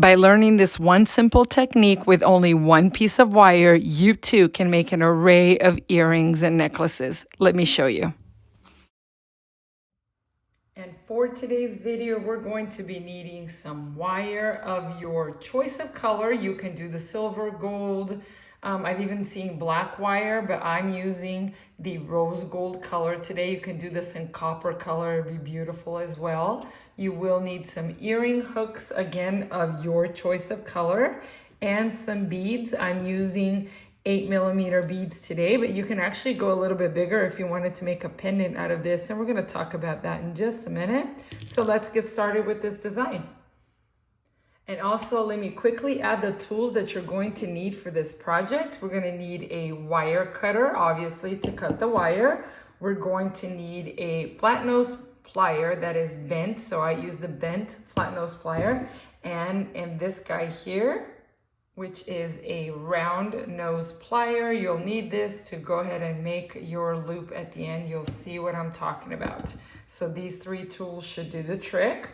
By learning this one simple technique with only one piece of wire, you too can make an array of earrings and necklaces. Let me show you. And for today's video, we're going to be needing some wire of your choice of color. You can do the silver, gold. I've even seen black wire, but I'm using the rose gold color today. You can do this in copper color, it'd be beautiful as well. You will need some earring hooks, again, of your choice of color, and some beads. I'm using 8mm beads today, but you can actually go a little bit bigger if you wanted to make a pendant out of this, and we're going to talk about that in just a minute. So let's get started with this design. And also, let me quickly add the tools that you're going to need for this project. We're going to need a wire cutter, obviously, to cut the wire. We're going to need a flat nose plier that is bent, so I use the bent flat nose plier, and this guy here, which is a round nose plier. You'll need this to go ahead and make your loop at the end. You'll see what I'm talking about. So these three tools should do the trick.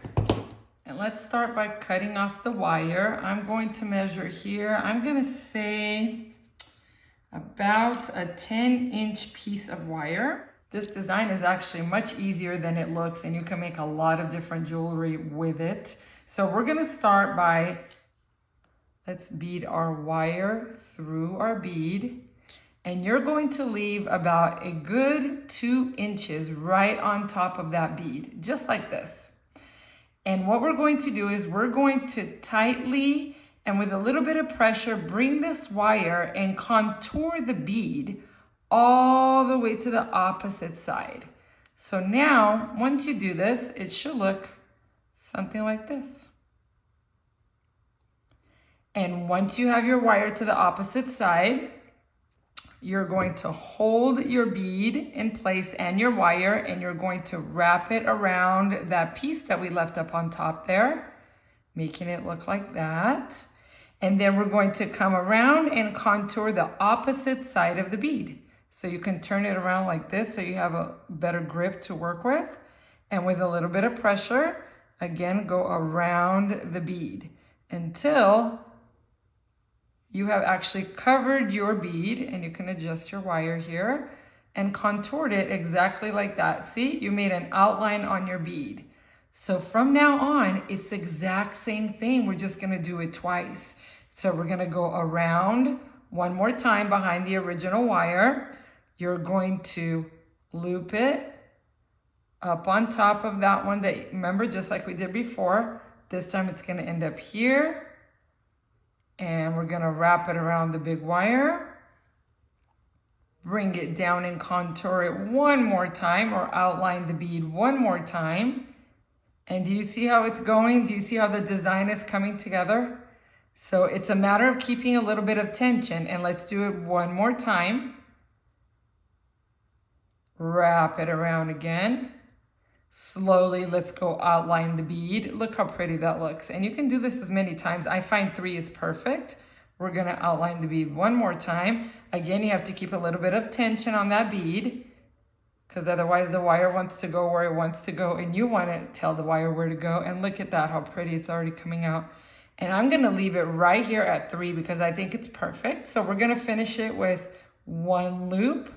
And let's start by cutting off the wire. I'm going to measure here. I'm gonna say about a 10-inch piece of wire. This design is actually much easier than it looks, and you can make a lot of different jewelry with it. So we're gonna start by, let's bead our wire through our bead, and you're going to leave about a good 2 inches right on top of that bead, just like this. And what we're going to do is we're going to tightly and with a little bit of pressure bring this wire and contour the bead all the way to the opposite side. So now, once you do this, it should look something like this. And once you have your wire to the opposite side, you're going to hold your bead in place and your wire, and you're going to wrap it around that piece that we left up on top there, making it look like that. And then we're going to come around and contour the opposite side of the bead. So you can turn it around like this so you have a better grip to work with. And with a little bit of pressure, again, go around the bead until you have actually covered your bead, and you can adjust your wire here and contoured it exactly like that. See, you made an outline on your bead. So from now on, it's the exact same thing. We're just gonna do it twice. So we're gonna go around one more time behind the original wire. You're going to loop it up on top of that one that, remember, just like we did before. This time it's gonna end up here. And we're gonna wrap it around the big wire, bring it down and contour it one more time, or outline the bead one more time. And do you see how it's going? Do you see how the design is coming together? So it's a matter of keeping a little bit of tension, and let's do it one more time. Wrap it around again. Slowly, let's go outline the bead. Look how pretty that looks. And you can do this as many times. I find 3 is perfect. We're gonna outline the bead one more time. Again, you have to keep a little bit of tension on that bead, because otherwise the wire wants to go where it wants to go, and you want to tell the wire where to go. And look at that, how pretty it's already coming out. And I'm gonna leave it right here at 3 because I think it's perfect. So we're gonna finish it with 1 loop.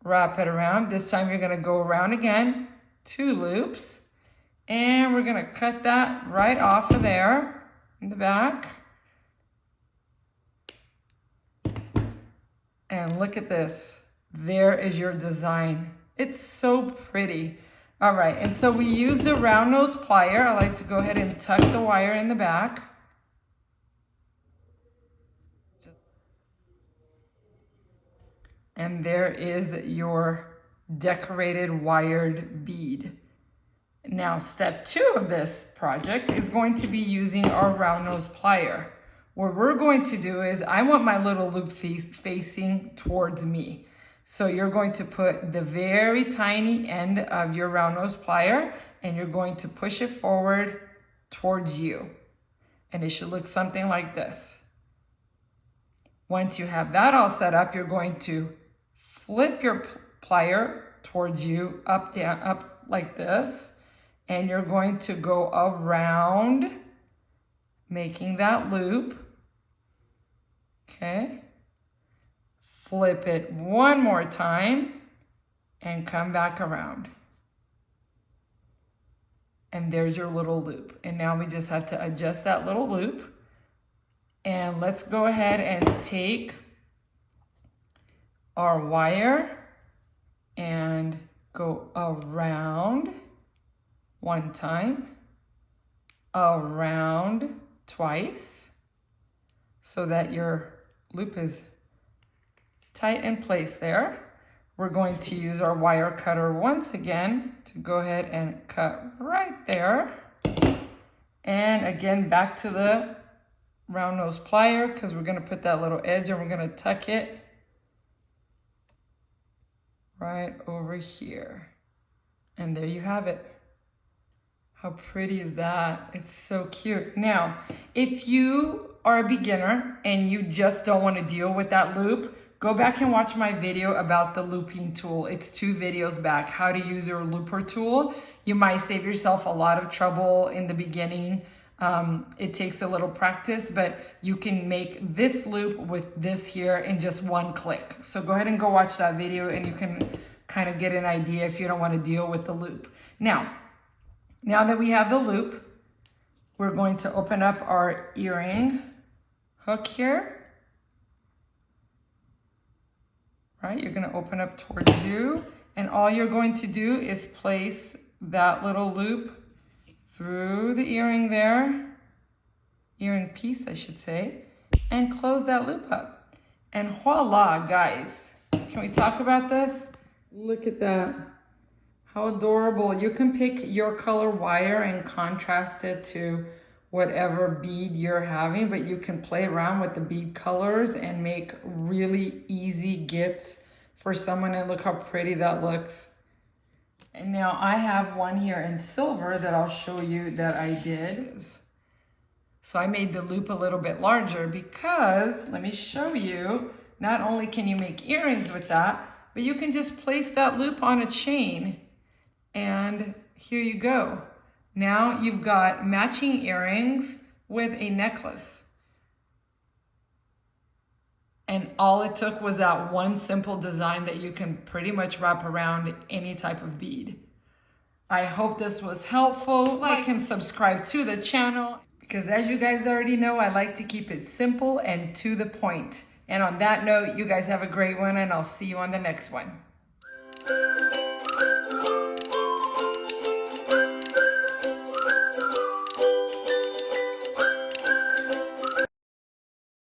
Wrap it around. This time you're gonna go around again, 2 loops, and we're gonna cut that right off of there in the back. And look at this. There is your design. It's so pretty. All right, and so we use the round nose plier. I like to go ahead and tuck the wire in the back. And there is your decorated wired bead. Now, step 2 of this project is going to be using our round nose plier. What we're going to do is, I want my little loop facing towards me. So you're going to put the very tiny end of your round nose plier, and you're going to push it forward towards you. And it should look something like this. Once you have that all set up, you're going to flip your plier towards you, up, down, up like this, and you're going to go around making that loop. Okay. Flip it one more time and come back around. And there's your little loop. And now we just have to adjust that little loop. And let's go ahead and take our wire and go around one time, around twice, so that your loop is tight in place there. We're going to use our wire cutter once again to go ahead and cut right there. And again, back to the round nose plier, because we're going to put that little edge and we're going to tuck it right over here. And there you have it. How pretty is that? It's so cute. Now, if you are a beginner and you just don't want to deal with that loop, go back and watch my video about the looping tool. It's 2 videos back, how to use your looper tool. You might save yourself a lot of trouble in the beginning. It takes a little practice, but you can make this loop with this here in just one click. So go ahead and go watch that video and you can kind of get an idea if you don't want to deal with the loop. Now that we have the loop, we're going to open up our earring hook here. Right, you're going to open up towards you, and all you're going to do is place that little loop through the earring there, earring piece I should say, and close that loop up. And voila, guys. Can we talk about this? Look at that. How adorable. You can pick your color wire and contrast it to whatever bead you're having, but you can play around with the bead colors and make really easy gifts for someone. And look how pretty that looks. And now I have one here in silver that I'll show you that I did. So I made the loop a little bit larger because, let me show you, not only can you make earrings with that, but you can just place that loop on a chain. And here you go. Now you've got matching earrings with a necklace. And all it took was that one simple design that you can pretty much wrap around any type of bead. I hope this was helpful. Like and subscribe to the channel, because as you guys already know, I like to keep it simple and to the point. And on that note, you guys have a great one, and I'll see you on the next one.